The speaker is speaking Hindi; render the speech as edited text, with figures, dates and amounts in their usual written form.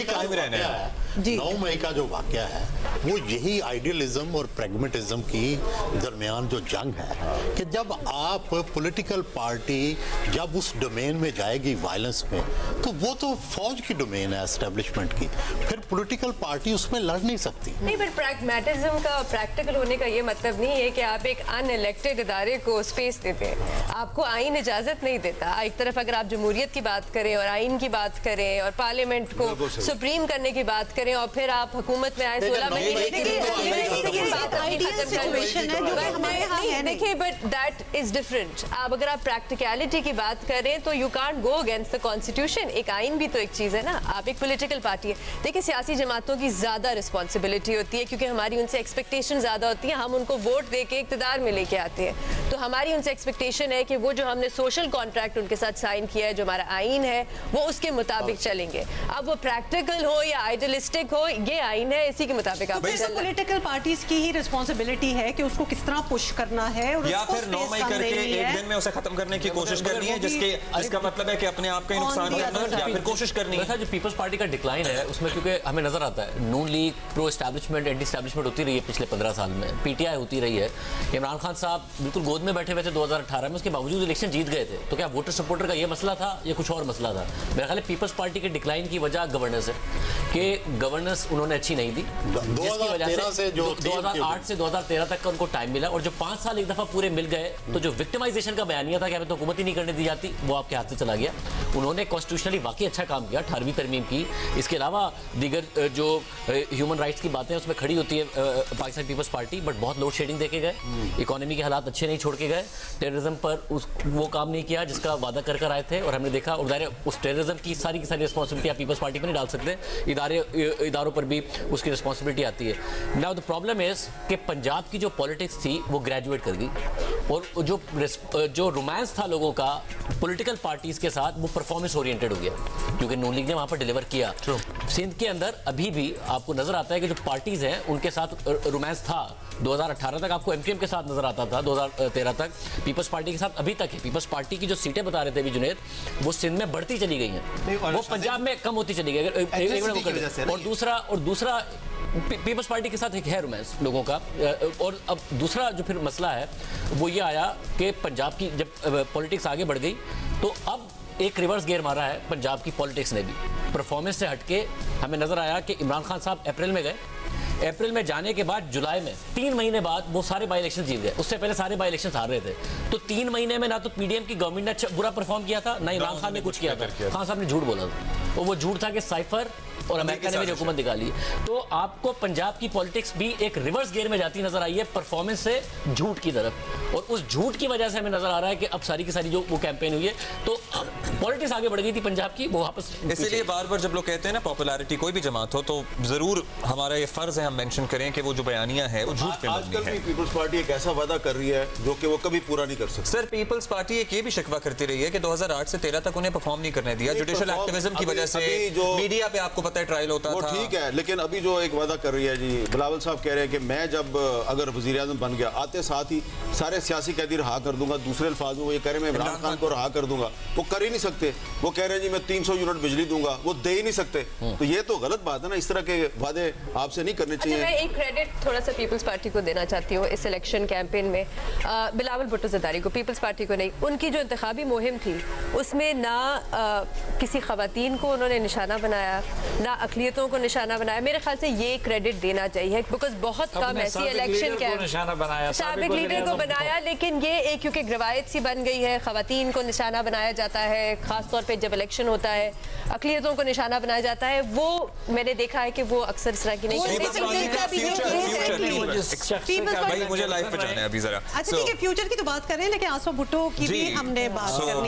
कायम रहना है। 9 मई का जो वाकया है वो यही आइडियलिज्म और प्रैग्मेटिज्म की दरमियान जो जंग है कि जब आप पॉलिटिकल पार्टी जब उस डोमेन में जाएगी वायलेंस में, तो वो तो फौज की डोमेन है एस्टेब्लिशमेंट की, फिर पॉलिटिकल पार्टी उसमें लड़ नहीं सकती। नहीं, पर प्रैग्मेटिज्म का प्रैक्टिकल होने का ये मतलब नहीं है कि आप एक अनइलेक्टेड इदारे को स्पेस देते हैं। आपको आइन इजाजत नहीं देता। एक तरफ अगर आप जमहूरियत की बात करें और आइन की बात करें और पार्लियामेंट को सुप्रीम करने की बात करें और फिर आप हुकूमत में आए 16 महीने देखिए, बट दैट इज डिफरेंट। अब अगर आप प्रैक्टिकलिटी की बात करें तो you can't go against the constitution. एक आइन भी तो एक चीज है ना। आप एक पॉलिटिकल पार्टी है। देखिए, सियासी जमातों की ज्यादा रिस्पॉन्सिबिलिटी होती है क्योंकि हमारी उनसे एक्सपेक्टेशन ज्यादा होती है। हम उनको वोट दे के इक़्तिदार में लेके आते हैं, तो हमारी उनसे एक्सपेक्टेशन है कि वो जो हमने सोशल कॉन्ट्रैक्ट उनके साथ साइन किया है, जो हमारा आइन है, वो उसके मुताबिक चलेंगे। अब वो प्रैक्टिकल हो या आइडियलिस्टिक हो, ये आइन है, इसी के मुताबिक आप पॉलिटिकल पार्टीज की ही रिस्पॉन्सिबिलिटी है कि उसको किस तरह पुश करना है और या फिर 9 मई करके एक दिन में उसे खत्म करने की कोशिश करनी है, जिसका मतलब है कि अपने आप का ही नुकसान करना, या फिर कोशिश करनी है। जो पीपल्स पार्टी का डिक्लाइन है उसमें, क्योंकि हमें नजर आता है Noon League pro establishment anti establishment होती रही है पिछले 15 साल में, पीटीआई होती रही है। इमरान खान साहब बिल्कुल गोद में बैठे हुए थे 2018 में, उसके बावजूद इलेक्शन जीत गए थे। तो क्या वोटर सपोर्टर का ये मसला था या कुछ और मसला था? मेरा ख्याल है पीपल्स पार्टी के डिक्लाइन की वजह गवर्नेंस है कि गवर्नेंस उन्होंने अच्छी नहीं दी, जिसकी वजह से 2008 से 2013 तक का उनको टाइम मिला, और जो 5 साल एक दफा पूरे मिल गए तो जो विक्टिमाइजेशन का बयानिया था कि हमें तो हुकूमत ही नहीं करने दी जाती, वो आपके हाथ से चला गया। उन्होंने कॉन्स्टिट्यूशनली वाकई अच्छा काम किया, 18वीं तरमीम की। इसके अलावा दीगर जो ह्यूमन राइट्स की बातें उसमें खड़ी होती है पाकिस्तान पीपल्स पार्टी, बट बहुत लोड शेडिंग देके गए, इकोनॉमी के हालात अच्छे नहीं छोड़ के गए, टेररिज्म पर वो काम नहीं किया जिसका वादा कर आए थे, और हमने देखा उस टेररिज्म की सारी रिस्पॉन्सिबिलिटी आप पीपल्स पार्टी पर नहीं डाल सकते, इदारों पर भी उसकी रिस्पॉन्सिबिलिटी आती है। नाउ द प्रॉब्लम इज कि पंजाब की जो पॉलिटिक्स थी वो ग्रेजुएट कर गई, और जो रोमांस था लोगों का पॉलिटिकल पार्टीज के साथ वो परफॉर्मेंस ओरिएंटेड हो गया, क्योंकि नून लीग ने वहां पर डिलीवर किया। सिंध के अंदर अभी भी आपको नजर आता है कि जो पार्टीज हैं उनके साथ रोमांस था। 2018 तक आपको एमक्यूएम के साथ नजर आता था, 2013 तक पीपल्स पार्टी के साथ अभी तक है। पीपल्स पार्टी की जो सीटें बता रहे थे अभी जुनेद, वो सिंध में बढ़ती चली गई हैं, वो पंजाब में कम होती चली गई। और दूसरा पीपल्स पार्टी के साथ एक है रोमांस लोगों का। और अब दूसरा जो फिर मसला है वो ये आया कि पंजाब की जब पॉलिटिक्स आगे बढ़ गई तो अब एक रिवर्स गियर मारा है पंजाब की पॉलिटिक्स ने भी। परफॉर्मेंस से हटके हमें नजर आया कि इमरान खान साहब अप्रैल में गए, अप्रैल में जाने के बाद जुलाई में 3 महीने बाद वो सारे बाई इलेक्शन जीत गए। उससे पहले सारे बाई इलेक्शन हार रहे थे। तो 3 महीने में ना तो पीडीएम की गवर्नमेंट ने अच्छा बुरा परफॉर्म किया था, ना इमरान खान ने कुछ किया था। खान साहब ने झूठ बोला था, और वो झूठ था कि साइफर और अमेरिका ने भी हुकूमत निकाली। तो आपको पंजाब की पॉलिटिक्स भी एक रिवर्स गियर में जाती नजर आई है, परफॉर्मेंस से झूठ की तरफ, और उस झूठ की वजह से हमें नजर आ रहा है कि अब सारी की सारी जो वो कैंपेन हुई है तो पॉलिटिक्स आगे बढ़ गई थी पंजाब की, वो वापस। इसलिए बार बार जब लोग कहते हैं ना पॉपुलैरिटी कोई भी जमात हो, तो जरूर हमारा ये फर्ज है हम मेंशन करें कि वो जो बयानियां है वो झूठ पे मबनी है। आजकल भी पीपल्स पार्टी एक ऐसा वादा कर रही है जो कि वो कभी पूरा नहीं कर सकती। सर, पीपल्स पार्टी एक ये भी शिकवा करती रही है कि 2008 से 13 तक उन्हें परफॉर्म नहीं करने दिया, जुडिशियल एक्टिविज्म की वजह से। मीडिया पे आपको पता है ट्रायल होता था, ठीक है, लेकिन अभी जो एक वादा कर रही है जी, बिलावल साहब कह रहे हैं कि मैं जब अगर वजीर आजम बन गया, आते साथ ही सारे सियासी कैदी रहा कर दूंगा। दूसरे अल्फाज में वो ये कह रहे हैं मैं इमरान खान को रहा कर दूंगा, वो कर ही नहीं सकते। वो कह रहे हैं जी मैं 300 यूनिट बिजली दूंगा, वो दे ही नहीं सकते। तो ये तो गलत बात है ना, इस तरह के वादे आपसे नहीं करने चाहिए। मैं एक क्रेडिट थोड़ा सा पीपल्स पार्टी को देना चाहती हूँ इस इलेक्शन कैंपेन में, बिलावल भुट्टो ज़रदारी को, पीपल्स पार्टी को नहीं। उनकी जो इंतखाबी मुहिम थी उसमें ना किसी खवातीन को उन्होंने निशाना बनाया, ना अकलियतों को निशाना बनाया। मेरे ख्याल से ये क्रेडिट देना चाहिए, बिकॉज बहुत कम ऐसी इलेक्शन साबिक लीडर को बनाया, लेकिन ये एक क्योंकि रवायत सी बन गई है, खवातीन को निशाना बनाया जाता है, खासतौर पर जब इलेक्शन होता है अकलियतों को निशाना बनाया जाता है। वो मैंने देखा है कि वो अक्सर इस तरह की नहीं करते। मुझे लाइफ पे जाना है अभी जरा। अच्छा ठीक है, फ्यूचर की तो बात कर रहे हैं, लेकिन आसफा भुट्टो की भी हमने बात करनी